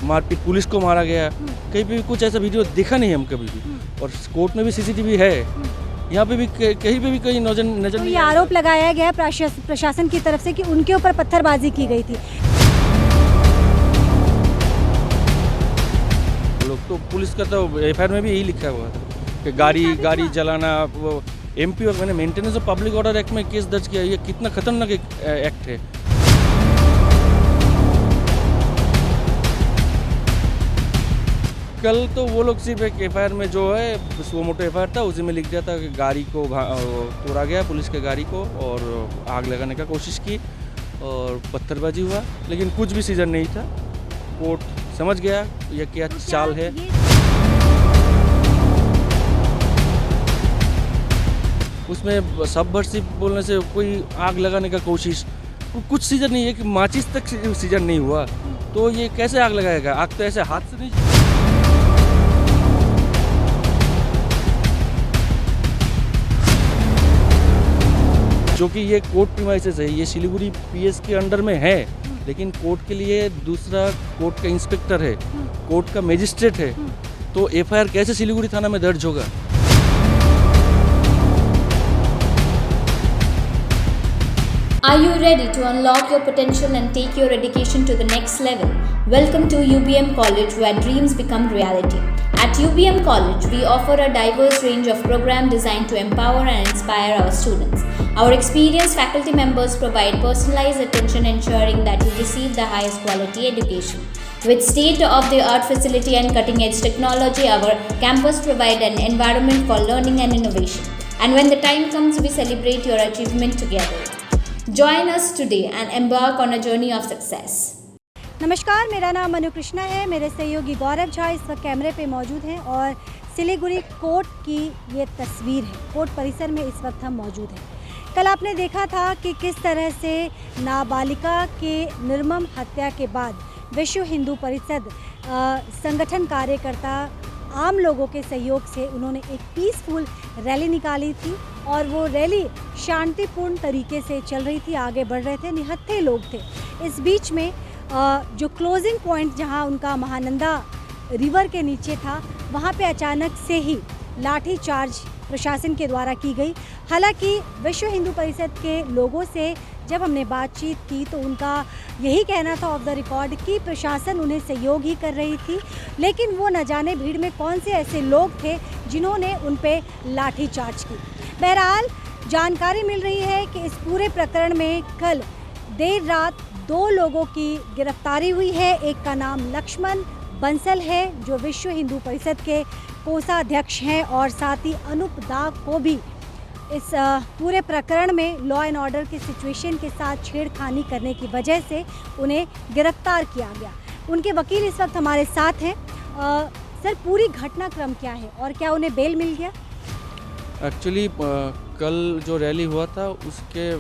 मारपीट, पुलिस को मारा गया, कहीं पे भी कुछ ऐसा वीडियो देखा नहीं हम कभी भी। और कोर्ट में भी सीसीटीवी है, यहाँ पे भी कहीं पे भी कहीं नजर तो ये आरोप लगाया गया प्रशासन की तरफ से कि उनके ऊपर पत्थरबाजी की गई थी। लोग तो पुलिस का तो एफआईआर में भी यही लिखा हुआ था कि गाड़ी जलाना, वो एमपी और मैंने maintenance of public order act में केस दर्ज किया। ये कितना खतरनाक एक्ट है। कल तो वो लोग सिर्फ एक एफआईआर में जो है सुओ मोटो एफआईआर था, उसी में लिख दिया था कि गाड़ी को तोड़ा गया, पुलिस के गाड़ी को, और आग लगाने का कोशिश की और पत्थरबाजी हुआ, लेकिन कुछ भी सीजन नहीं था। कोर्ट समझ गया ये क्या चाल है। उसमें सबवर्सिव बोलने से कोई आग लगाने का कोशिश, कुछ सीजन नहीं है कि माचिस तक सीजन नहीं हुआ, तो ये कैसे आग लगाएगा? आग तो ऐसे हाथ से नहीं। जो कि ये कोर्ट प्रीमाइसेस है, ये सिलीगुड़ी पीएस के अंडर में है, लेकिन कोर्ट के लिए दूसरा कोर्ट का इंस्पेक्टर है, कोर्ट का मजिस्ट्रेट है, तो एफआईआर कैसे सिलीगुड़ी थाना में दर्ज होगा? Are you ready to unlock your potential and take your education to the next level? Welcome to UBM College, where dreams become reality. At UBM College, we offer a diverse range of programs designed to empower and inspire our students. Our experienced faculty members provide personalized attention, ensuring that you receive the highest quality education. With state-of-the-art facility and cutting-edge technology, our campus provides an environment for learning and innovation. And when the time comes, we celebrate your achievement together. Join us today and embark on a journey of success. नमस्कार, मेरा नाम मनु कृष्णा है। मेरे सहयोगी गौरव झा इस वक्त कैमरे पे मौजूद हैं और सिलीगुड़ी कोर्ट की ये तस्वीर है। कोर्ट परिसर में इस वक्त हम मौजूद हैं। कल आपने देखा था कि किस तरह से नाबालिगा के निर्मम हत्या के बाद विश्व हिंदू परिषद संगठन कार्यकर्ता आम लोगों के सहयोग से उन्होंने एक पीसफुल रैली निकाली थी और वो रैली शांतिपूर्ण तरीके से चल रही थी, आगे बढ़ रहे थे, निहत्थे लोग थे। इस बीच में जो क्लोजिंग पॉइंट जहां उनका महानंदा रिवर के नीचे था, वहां पे अचानक से ही लाठी चार्ज प्रशासन के द्वारा की गई। हालांकि विश्व हिंदू परिषद के लोगों से जब हमने बातचीत की तो उनका यही कहना था ऑफ द रिकॉर्ड कि प्रशासन उन्हें सहयोग ही कर रही थी, लेकिन वो न जाने भीड़ में कौन से ऐसे लोग थे जिन्होंने उन पे लाठी चार्ज की। बहरहाल जानकारी मिल रही है कि इस पूरे प्रकरण में कल देर रात 2 लोगों की गिरफ्तारी हुई है। एक का नाम लक्ष्मण बंसल है जो विश्व हिंदू परिषद के कोषाध्यक्ष हैं, और साथ ही अनूप दा को भी इस पूरे प्रकरण में लॉ एंड ऑर्डर की सिचुएशन के साथ छेड़खानी करने की वजह से उन्हें गिरफ्तार किया गया। उनके वकील इस वक्त हमारे साथ हैं। सर, पूरी घटनाक्रम क्या है और क्या उन्हें बेल मिल गया? एक्चुअली कल जो रैली हुआ था उसके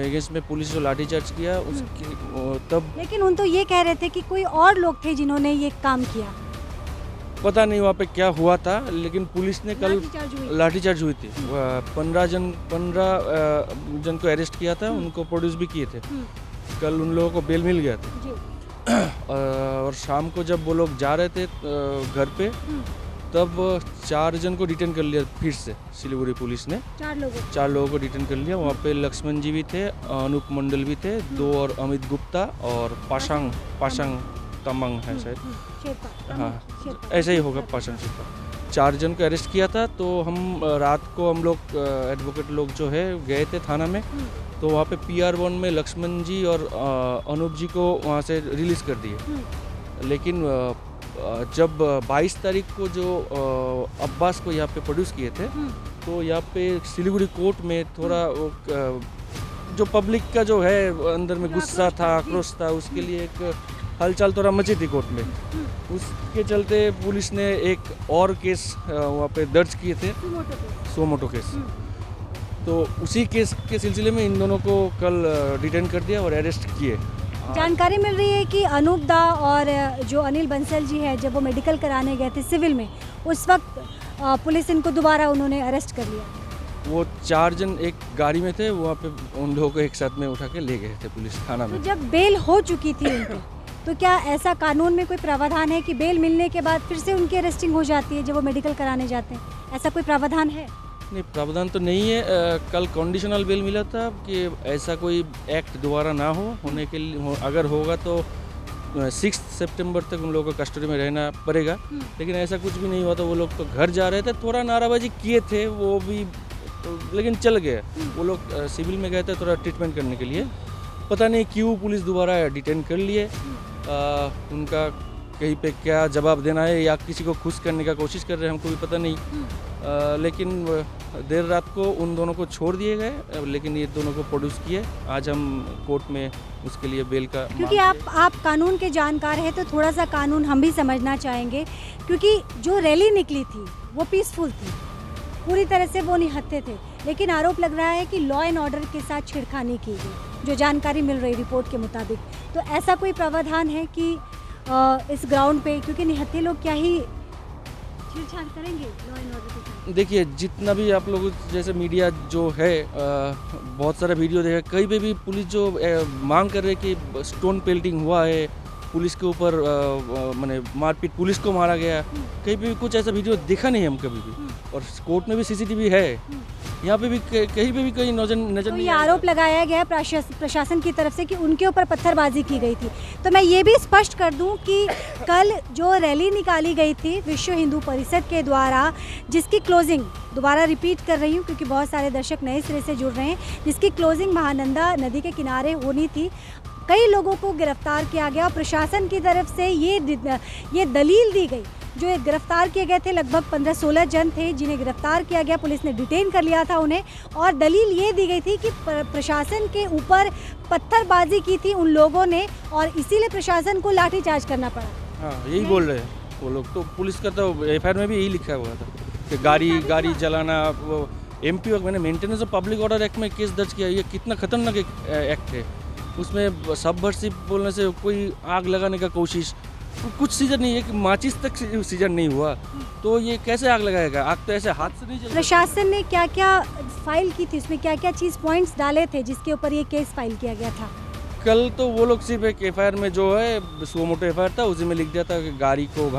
अगेंस्ट में पुलिस जो लाठीचार्ज किया उसकी तब, लेकिन उन तो ये कह रहे थे कि कोई और लोग थे जिन्होंने ये काम किया। पता नहीं वहाँ पे क्या हुआ था, लेकिन पुलिस ने कल लाठीचार्ज हुई थी। 15 जन को अरेस्ट किया था, उनको प्रोड्यूस भी किए थे। कल उन लोगों को बेल मिल गया था। और शाम को जब वो लोग जा रहे थे घर पे, तब 4 जन को डिटेन कर लिया फिर से सिलीगुड़ी पुलिस ने। 4 लोगों को डिटेन कर लिया। वहाँ पे लक्ष्मण जी भी थे, अनूप मंडल भी थे, 2 और अमित गुप्ता और पाशांग तमंग है शायद, हाँ ऐसे ही होगा, पाशांग शेरपा। 4 जन को अरेस्ट किया था। तो हम रात को हम लोग एडवोकेट लोग जो है गए थे थाना में, तो वहाँ पे PR1 में लक्ष्मण जी और अनूप जी को वहाँ से रिलीज़ कर दिए। लेकिन जब 22 तारीख को जो अब्बास को यहाँ पे प्रोड्यूस किए थे, तो यहाँ पे सिलीगुड़ी कोर्ट में थोड़ा जो पब्लिक का जो है अंदर में गुस्सा था, आक्रोश था, उसके लिए एक हलचल थोड़ा मची थी कोर्ट में। उसके चलते पुलिस ने एक और केस वहाँ पे दर्ज किए थे, सुओ मोटो केस। तो उसी केस के सिलसिले में इन दोनों को कल डिटेन कर दिया और अरेस्ट किए। जानकारी मिल रही है कि अनूप दा और जो अनिल बंसल जी हैं, जब वो मेडिकल कराने गए थे सिविल में, उस वक्त पुलिस इनको दोबारा उन्होंने अरेस्ट कर लिया। वो 4 जन एक गाड़ी में थे, वहाँ पे उन लोगों को एक साथ में उठा के ले गए थे पुलिस थाना में। तो जब बेल हो चुकी थी उनको, तो क्या ऐसा कानून में कोई प्रावधान है कि बेल मिलने के बाद फिर से उनकी अरेस्टिंग हो जाती है जब वो मेडिकल कराने जाते हैं? ऐसा कोई प्रावधान है? नहीं, प्रावधान तो नहीं है। कल कंडीशनल बेल मिला था कि ऐसा कोई एक्ट दोबारा ना होने के लिए अगर होगा तो 6 सितंबर तक उन लोगों को कस्टडी में रहना पड़ेगा। लेकिन ऐसा कुछ भी नहीं हुआ। तो वो लोग तो घर जा रहे थे, थोड़ा नाराबाजी किए थे वो भी, लेकिन चल गए। वो लोग सिविल में गए थे थोड़ा ट्रीटमेंट करने के लिए। पता नहीं क्यों पुलिस दोबारा डिटेन कर लिए। उनका कहीं पे क्या जवाब देना है या किसी को खुश करने का कोशिश कर रहे हैं, हमको भी पता नहीं। लेकिन देर रात को उन दोनों को छोड़ दिए गए, लेकिन ये दोनों को प्रोड्यूस किए। आज हम कोर्ट में उसके लिए बेल का, क्योंकि आप कानून के जानकार हैं तो थोड़ा सा कानून हम भी समझना चाहेंगे। क्योंकि जो रैली निकली थी वो पीसफुल थी, पूरी तरह से वो निहत्थे थे, लेकिन आरोप लग रहा है कि लॉ एंड ऑर्डर के साथ छेड़खानी की गई, जो जानकारी मिल रही रिपोर्ट के मुताबिक। तो ऐसा कोई प्रावधान है कि इस ग्राउंड पे, क्योंकि निहत्थे लोग क्या ही छेड़छाड़ करेंगे लॉ एंड ऑर्डर के साथ? देखिए, जितना भी आप लोग जैसे मीडिया जो है, बहुत सारा वीडियो देखा, कहीं पे भी पुलिस जो मांग कर रहे कि स्टोन पेल्टिंग हुआ है, पुलिस के ऊपर माने मारपीट, पुलिस को मारा गया, कहीं पे भी कुछ ऐसा वीडियो देखा नहीं हम कभी भी। और कोर्ट में भी सीसीटीवी है, यहाँ पे भी कहीं पे भी कोई नजर तो नहीं ये आया। आरोप लगाया गया प्रशासन की तरफ से कि उनके ऊपर पत्थरबाजी की गई थी। तो मैं ये भी स्पष्ट कर दूं कि कल जो रैली निकाली गई थी विश्व हिंदू परिषद के द्वारा, जिसकी क्लोजिंग, दोबारा रिपीट कर रही हूँ क्योंकि बहुत सारे दर्शक नए सिरे से जुड़ रहे हैं, जिसकी क्लोजिंग महानंदा नदी के किनारे होनी थी, कई लोगों को गिरफ्तार किया गया। प्रशासन की तरफ से ये दलील दी गई, जो गिरफ्तार किए गए थे लगभग 15-16 जन थे जिन्हें गिरफ्तार किया गया, पुलिस ने डिटेन कर लिया था उन्हें, और दलील ये दी गई थी कि प्रशासन के ऊपर पत्थरबाजी की थी उन लोगों ने और इसीलिए प्रशासन को लाठीचार्ज करना पड़ा। हाँ, यही बोल रहे हैं वो लोग। तो पुलिस का तो एफआईआर में भी यही लिखा हुआ था कि गाड़ी जलाना। वो एमपी मैंने maintenance of public order act में केस दर्ज किया। ये कितना खतरनाक एक्ट है। उसमें सबवर्सिव बोलने से कोई आग लगाने का कोशिश, कुछ सीजन नहीं है कि माचिस तक सीजन नहीं हुआ, तो ये कैसे आग लगाएगा? आग तो ऐसे हाथ से नहीं जलेगा। प्रशासन ने क्या क्या फाइल की थी, उसमें क्या क्या चीज़ पॉइंट्स डाले थे जिसके ऊपर ये केस फाइल किया गया था? कल तो वो लोग सिर्फ एक एफआईआर में जो है सो मोटो एफआईआर था, उसी में लिख दिया था कि गाड़ी को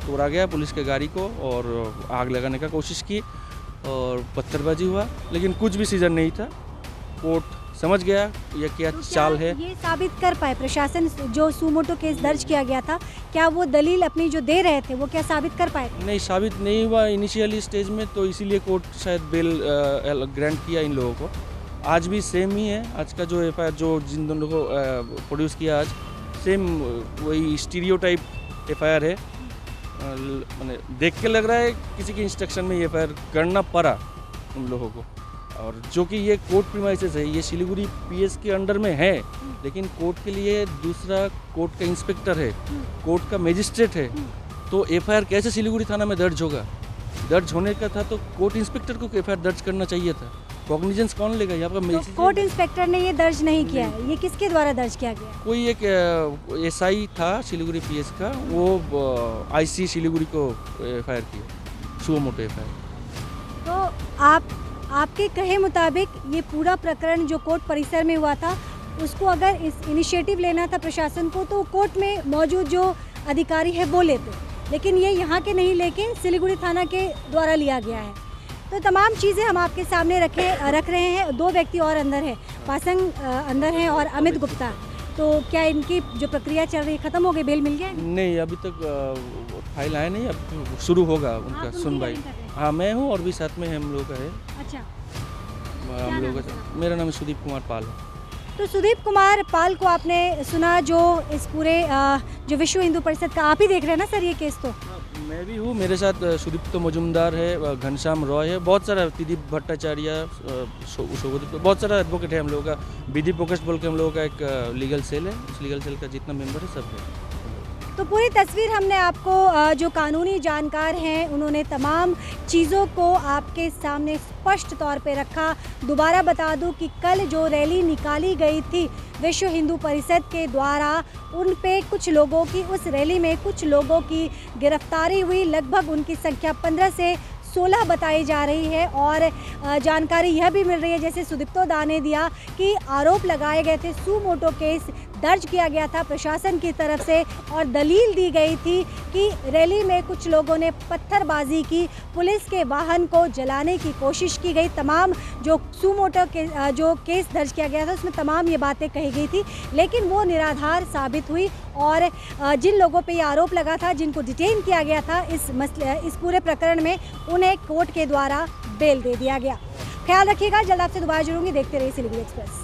तोड़ा गया, पुलिस के गाड़ी को, और आग लगाने का कोशिश की और पत्थरबाजी हुआ, लेकिन कुछ भी सीजन नहीं था। कोर्ट समझ गया ये क्या तो चाल है। ये साबित कर पाए प्रशासन, जो सुमोटो केस दर्ज किया गया था, क्या वो दलील अपनी जो दे रहे थे वो क्या साबित कर पाए? नहीं, साबित नहीं हुआ इनिशियली स्टेज में, तो इसीलिए कोर्ट शायद बेल ग्रांट किया इन लोगों को। आज भी सेम ही है। आज का जो एफआईआर जो जिन दोनों को प्रोड्यूस किया आज, सेम वही स्टीरियोटाइप एफआईआर है। मैंने देख के लग रहा है किसी के इंस्ट्रक्शन में ये एफआईआर करना पड़ा उन लोगों को। और जो कि ये कोर्ट प्रीमाइसेस है, ये सिलीगुड़ी पीएस के अंडर में है, लेकिन कोर्ट के लिए दूसरा कोर्ट का इंस्पेक्टर है, कोर्ट का मजिस्ट्रेट है। तो एफआईआर कैसे सिलीगुड़ी थाना में दर्ज होगा? दर्ज होने का था तो कोर्ट इंस्पेक्टर को एफआईआर दर्ज करना चाहिए था। कॉग्निजेंस कौन लेगा यहाँ पर? तो कोर्ट इंस्पेक्टर ने ये दर्ज नहीं किया है, ये किसके द्वारा दर्ज किया गया? कोई एक एसआई था सिलीगुड़ी पीएस का, वो आईसी सिलीगुड़ी को एफआईआर किया, सुओ मोटो एफआईआर। तो आपके कहे मुताबिक ये पूरा प्रकरण जो कोर्ट परिसर में हुआ था, उसको अगर इस इनिशिएटिव लेना था प्रशासन को, तो कोर्ट में मौजूद जो अधिकारी है वो लेते, लेकिन ये यहाँ के नहीं लेके सिलीगुड़ी थाना के द्वारा लिया गया है। तो तमाम चीज़ें हम आपके सामने रख रहे हैं। 2 व्यक्ति और अंदर है, पासंग अंदर है और अमित गुप्ता। तो क्या इनकी जो प्रक्रिया चल रही है खत्म हो गई, बेल मिल गया? नहीं, अभी तक फाइल आया नहीं, अब शुरू होगा उनका सुनवाई। हाँ, मैं हूँ और भी साथ में हम लोग का है। अच्छा, हम लोग का, मेरा नाम सुदीप कुमार पाल है। तो सुदीप कुमार पाल को आपने सुना, जो इस पूरे जो विश्व हिंदू परिषद का, आप ही देख रहे हैं ना सर ये केस? तो मैं भी हूँ, मेरे साथ सुदीप्तो मजुमदार है, घनश्याम रॉय है, बहुत सारा, त्रिदीप भट्टाचार्य, शोभदीप, बहुत सारा एडवोकेट है हम लोगों का। विधि प्रोकस्ट बोल के हम लोगों का एक लीगल सेल है, उस लीगल सेल का जितना मेंबर है सब है। तो पूरी तस्वीर हमने आपको, जो कानूनी जानकार हैं उन्होंने तमाम चीज़ों को आपके सामने स्पष्ट तौर पे रखा। दोबारा बता दूं कि कल जो रैली निकाली गई थी विश्व हिंदू परिषद के द्वारा, उन पे कुछ लोगों की, उस रैली में कुछ लोगों की गिरफ्तारी हुई। लगभग उनकी संख्या 15 से 16 बताई जा रही है। और जानकारी यह भी मिल रही है, जैसे सुदीप्तो दा ने दिया, कि आरोप लगाए गए थे सुमोटो केस दर्ज किया गया था प्रशासन की तरफ से और दलील दी गई थी कि रैली में कुछ लोगों ने पत्थरबाजी की, पुलिस के वाहन को जलाने की कोशिश की गई। तमाम जो सुमोटो के जो केस दर्ज किया गया था उसमें तमाम ये बातें कही गई थी, लेकिन वो निराधार साबित हुई और जिन लोगों पे ये आरोप लगा था, जिनको डिटेन किया गया था इस पूरे प्रकरण में, उन्हें कोर्ट के द्वारा बेल दे दिया गया। ख्याल रखिएगा, जल्द आपसे दोबारा जुड़ूंगी। देखते रहिए सिलीगुड़ी एक्सप्रेस।